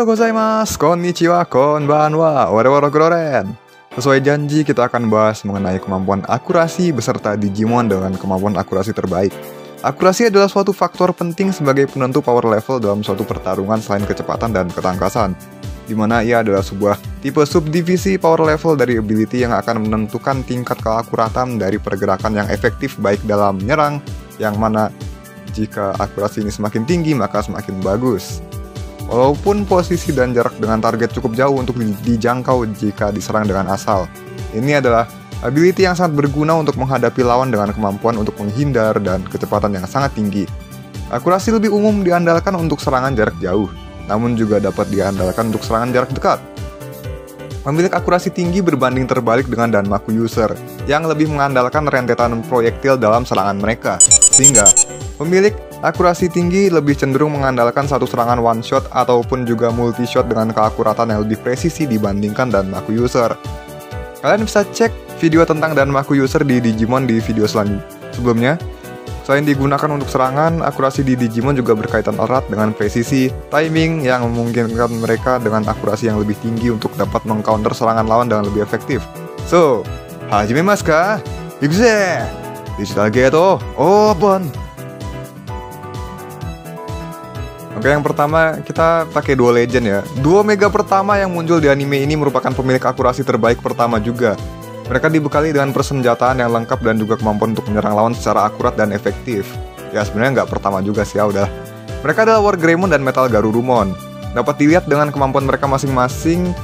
gozaimasu, konnichiwa, konbanwa, wara kuroren. Sesuai janji, kita akan bahas mengenai kemampuan akurasi beserta Digimon dengan kemampuan akurasi terbaik. Akurasi adalah suatu faktor penting sebagai penentu power level dalam suatu pertarungan selain kecepatan dan ketangkasan, di mana ia adalah sebuah tipe subdivisi power level dari ability yang akan menentukan tingkat keakuratan dari pergerakan yang efektif baik dalam menyerang, yang mana jika akurasi ini semakin tinggi maka semakin bagus. Walaupun posisi dan jarak dengan target cukup jauh untuk dijangkau jika diserang dengan asal. Ini adalah ability yang sangat berguna untuk menghadapi lawan dengan kemampuan untuk menghindar dan kecepatan yang sangat tinggi. Akurasi lebih umum diandalkan untuk serangan jarak jauh, namun juga dapat diandalkan untuk serangan jarak dekat. Pemilik akurasi tinggi berbanding terbalik dengan Danmaku user, yang lebih mengandalkan rentetan proyektil dalam serangan mereka, sehingga pemilik akurasi tinggi lebih cenderung mengandalkan satu serangan one shot ataupun juga multi shot dengan keakuratan yang lebih presisi dibandingkan Danmaku user. Kalian bisa cek video tentang Danmaku user di Digimon di video sebelumnya. Selain digunakan untuk serangan, akurasi di Digimon juga berkaitan erat dengan presisi, timing yang memungkinkan mereka dengan akurasi yang lebih tinggi untuk dapat mengcounter serangan lawan dengan lebih efektif. So, hajimemasu ka? Ikuze! Digital Gate open! Oke, yang pertama kita pakai Duo Legend ya. Duo Mega pertama yang muncul di anime ini merupakan pemilik akurasi terbaik pertama juga. Mereka dibekali dengan persenjataan yang lengkap dan juga kemampuan untuk menyerang lawan secara akurat dan efektif. Ya sebenarnya nggak pertama juga sih ya udah. Mereka adalah Wargreymon dan Metal Garurumon. Dapat dilihat dengan kemampuan mereka masing-masing.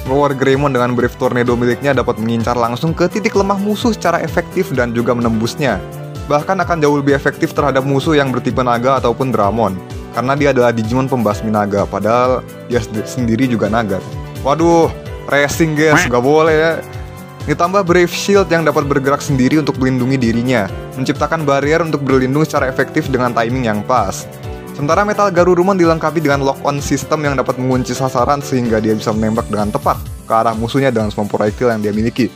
Wargreymon dengan Brave Tornado miliknya dapat mengincar langsung ke titik lemah musuh secara efektif dan juga menembusnya. Bahkan akan jauh lebih efektif terhadap musuh yang bertipe naga ataupun Dramon, karena dia adalah Digimon pembasmi naga, padahal dia sendiri juga naga. Waduh, racing guys, gak boleh ya. Ditambah Brave Shield yang dapat bergerak sendiri untuk melindungi dirinya, menciptakan barrier untuk berlindung secara efektif dengan timing yang pas. Sementara Metal Garurumon dilengkapi dengan lock-on system yang dapat mengunci sasaran sehingga dia bisa menembak dengan tepat ke arah musuhnya dengan semua proyektil yang dia miliki.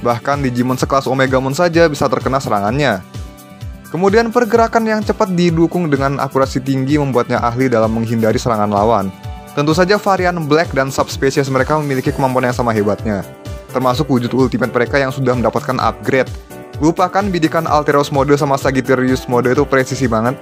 Bahkan Digimon sekelas Omegamon saja bisa terkena serangannya. Kemudian pergerakan yang cepat didukung dengan akurasi tinggi membuatnya ahli dalam menghindari serangan lawan. Tentu saja varian Black dan subspesies mereka memiliki kemampuan yang sama hebatnya, termasuk wujud ultimate mereka yang sudah mendapatkan upgrade. Lupakan bidikan Alteros mode sama Sagittarius mode, itu presisi banget.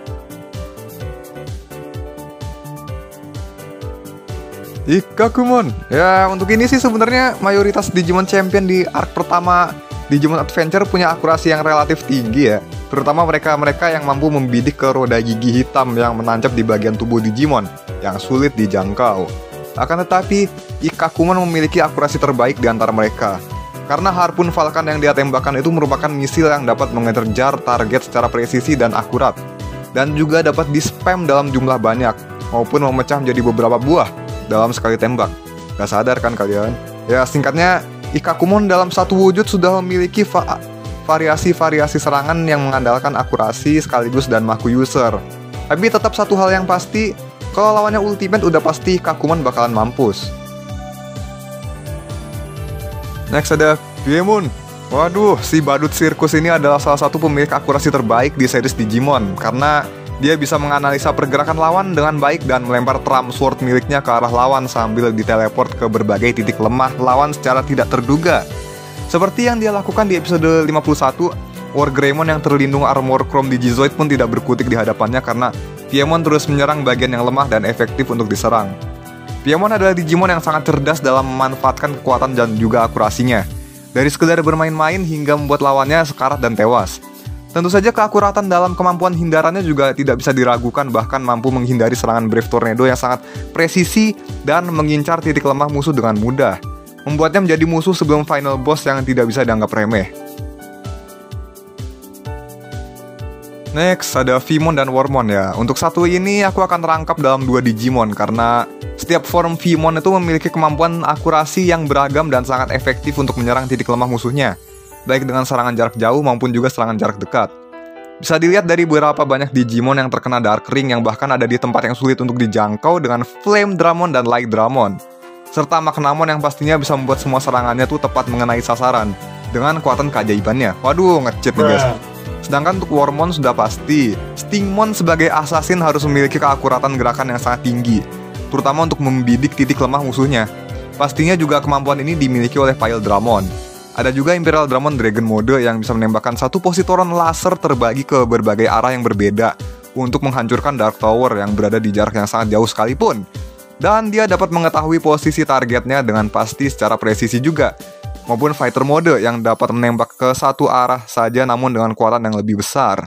Ikkakumon. Ya, untuk ini sih sebenarnya mayoritas Digimon Champion di arc pertama Digimon Adventure punya akurasi yang relatif tinggi ya. Terutama mereka-mereka yang mampu membidik ke roda gigi hitam yang menancap di bagian tubuh Digimon yang sulit dijangkau. Akan tetapi, Ikkakumon memiliki akurasi terbaik di antara mereka. Karena Harpoon Falcon yang dia tembakkan itu merupakan misil yang dapat mengejar target secara presisi dan akurat. Dan juga dapat di-spam dalam jumlah banyak, maupun memecah menjadi beberapa buah dalam sekali tembak. Gak sadar kan kalian? Ya singkatnya, Ikkakumon dalam satu wujud sudah memiliki variasi-variasi serangan yang mengandalkan akurasi sekaligus Danmaku user. Tapi tetap satu hal yang pasti, kalau lawannya ultimate udah pasti Ikkakumon bakalan mampus. Next ada Piemon. Waduh, si badut sirkus ini adalah salah satu pemilik akurasi terbaik di series Digimon, karena dia bisa menganalisa pergerakan lawan dengan baik dan melempar Trump Sword miliknya ke arah lawan sambil diteleport ke berbagai titik lemah lawan secara tidak terduga. Seperti yang dia lakukan di episode 51, Wargreymon yang terlindung armor chrome Digizoid pun tidak berkutik di hadapannya karena Piemon terus menyerang bagian yang lemah dan efektif untuk diserang. Piemon adalah Digimon yang sangat cerdas dalam memanfaatkan kekuatan dan juga akurasinya, dari sekedar bermain-main hingga membuat lawannya sekarat dan tewas. Tentu saja keakuratan dalam kemampuan hindarannya juga tidak bisa diragukan, bahkan mampu menghindari serangan Brave Tornado yang sangat presisi dan mengincar titik lemah musuh dengan mudah, membuatnya menjadi musuh sebelum final boss yang tidak bisa dianggap remeh. Next, ada Vimon dan Wormmon ya. Untuk satu ini aku akan rangkap dalam dua Digimon, karena setiap form Vimon itu memiliki kemampuan akurasi yang beragam dan sangat efektif untuk menyerang titik lemah musuhnya, baik dengan serangan jarak jauh maupun juga serangan jarak dekat. Bisa dilihat dari beberapa banyak Digimon yang terkena Dark Ring yang bahkan ada di tempat yang sulit untuk dijangkau dengan Flame Dramon dan Light Dramon, serta Magnamon yang pastinya bisa membuat semua serangannya tuh tepat mengenai sasaran dengan kekuatan keajaibannya. Waduh, nge-cheat nih guys. Sedangkan untuk Wormmon sudah pasti, Stingmon sebagai assassin harus memiliki keakuratan gerakan yang sangat tinggi, terutama untuk membidik titik lemah musuhnya. Pastinya juga kemampuan ini dimiliki oleh Pile Dramon. Ada juga Imperial Dramon Dragon Mode yang bisa menembakkan satu positoron laser terbagi ke berbagai arah yang berbeda untuk menghancurkan Dark Tower yang berada di jarak yang sangat jauh sekalipun. Dan dia dapat mengetahui posisi targetnya dengan pasti secara presisi juga. Maupun Fighter Mode yang dapat menembak ke satu arah saja namun dengan kekuatan yang lebih besar.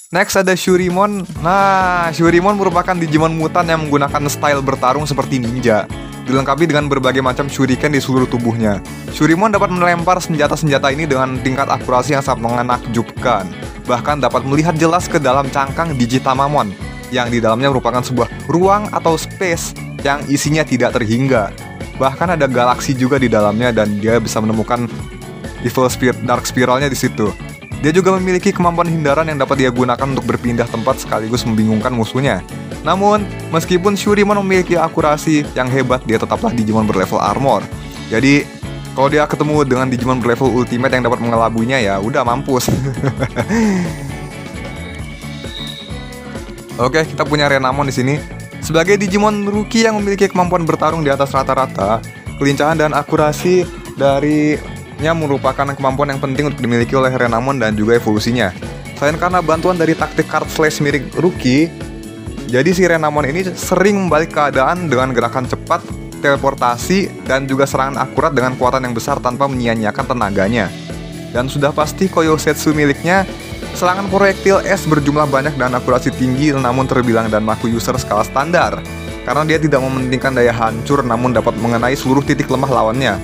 Next ada Shurimon. Nah, Shurimon merupakan Digimon mutan yang menggunakan style bertarung seperti ninja, dilengkapi dengan berbagai macam shuriken di seluruh tubuhnya. Shurimon dapat melempar senjata-senjata ini dengan tingkat akurasi yang sangat menakjubkan. Bahkan dapat melihat jelas ke dalam cangkang Digitamamon, yang di dalamnya merupakan sebuah ruang atau space yang isinya tidak terhingga. Bahkan ada galaksi juga di dalamnya dan dia bisa menemukan Dark Spiralnya di situ. Dia juga memiliki kemampuan hindaran yang dapat dia gunakan untuk berpindah tempat sekaligus membingungkan musuhnya. Namun, meskipun Shurimon memiliki akurasi yang hebat, dia tetaplah Digimon berlevel armor. Jadi, kalau dia ketemu dengan Digimon berlevel ultimate yang dapat mengelabuinya, ya udah mampus. Oke, kita punya Renamon di sini. Sebagai Digimon rookie yang memiliki kemampuan bertarung di atas rata-rata, kelincahan dan akurasi darinya merupakan kemampuan yang penting untuk dimiliki oleh Renamon dan juga evolusinya. Selain karena bantuan dari taktik card slash mirip rookie, jadi si Renamon ini sering membalik keadaan dengan gerakan cepat, teleportasi, dan juga serangan akurat dengan kekuatan yang besar tanpa menyia-nyiakan tenaganya. Dan sudah pasti Koyosetsu miliknya, serangan proyektil es berjumlah banyak dan akurasi tinggi namun terbilang dan Maku user skala standar, karena dia tidak mementingkan daya hancur namun dapat mengenai seluruh titik lemah lawannya.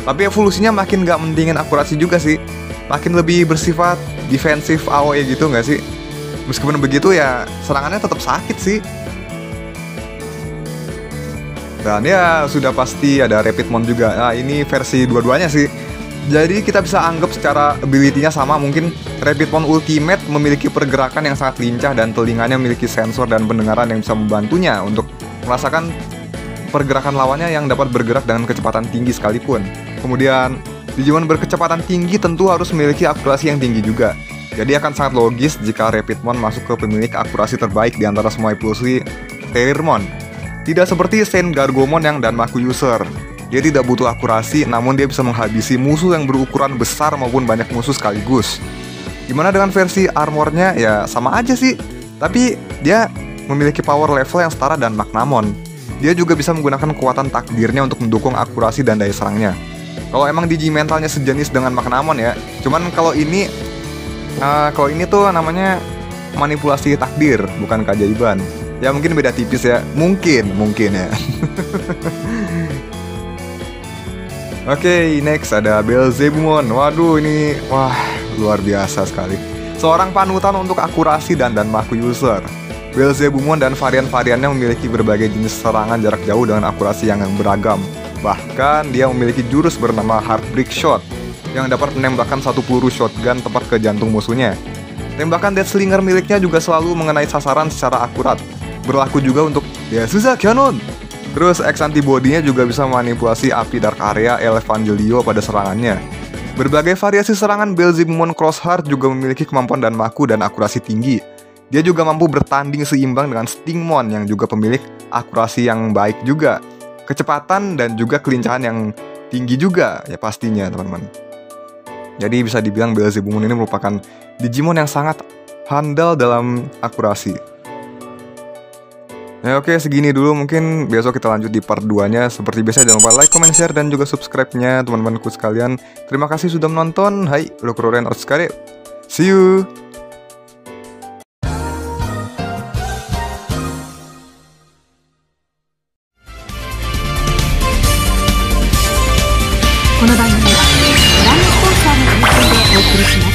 Tapi evolusinya makin gak mentingin akurasi juga sih, makin lebih bersifat defensif AOE gitu gak sih? Meskipun begitu ya serangannya tetap sakit sih. Dan ya sudah pasti ada Rapidmon juga. Nah ini versi dua-duanya sih. Jadi kita bisa anggap secara ability-nya sama. Mungkin Rapidmon Ultimate memiliki pergerakan yang sangat lincah dan telinganya memiliki sensor dan pendengaran yang bisa membantunya untuk merasakan pergerakan lawannya yang dapat bergerak dengan kecepatan tinggi sekalipun. Kemudian Digimon berkecepatan tinggi tentu harus memiliki akurasi yang tinggi juga. Jadi akan sangat logis jika Rapidmon masuk ke pemilik akurasi terbaik di antara semua evolusi Terriermon. Tidak seperti Saint Gargomon yang Danmaku user. Dia tidak butuh akurasi, namun dia bisa menghabisi musuh yang berukuran besar maupun banyak musuh sekaligus. Gimana dengan versi armornya? Ya sama aja sih. Tapi dia memiliki power level yang setara dan Magnamon. Dia juga bisa menggunakan kekuatan takdirnya untuk mendukung akurasi dan daya serangnya. Kalau emang Digimentalnya sejenis dengan Magnamon ya. Cuman kalau ini tuh namanya manipulasi takdir, bukan keajaiban. Ya mungkin beda tipis ya. Mungkin ya. Oke, next ada Belzebumon. Waduh, ini luar biasa sekali. Seorang panutan untuk akurasi dan Danmaku user. Belzebumon dan varian-variannya memiliki berbagai jenis serangan jarak jauh dengan akurasi yang beragam. Bahkan dia memiliki jurus bernama Heartbreak Shot yang dapat menembakkan satu peluru shotgun tepat ke jantung musuhnya. Tembakan Death Slinger miliknya juga selalu mengenai sasaran secara akurat. Berlaku juga untuk Yasuza Cannon. Terus X antibody-nya juga bisa memanipulasi api Dark Area Evangelio pada serangannya. Berbagai variasi serangan Belzebumon Crossheart juga memiliki kemampuan Danmaku dan akurasi tinggi. Dia juga mampu bertanding seimbang dengan Stingmon yang juga pemilik akurasi yang baik juga. Kecepatan dan juga kelincahan yang tinggi juga ya pastinya teman-teman. Jadi bisa dibilang Belzebumon ini merupakan Digimon yang sangat handal dalam akurasi. Ya oke, segini dulu, mungkin besok kita lanjut di part 2-nya. Seperti biasa jangan lupa like, comment, share, dan juga subscribe-nya teman-temanku sekalian. Terima kasih sudah menonton. Hai, Rokuroren Otskare. See you. この番組はご覧のスポンサーの提供でお送りします。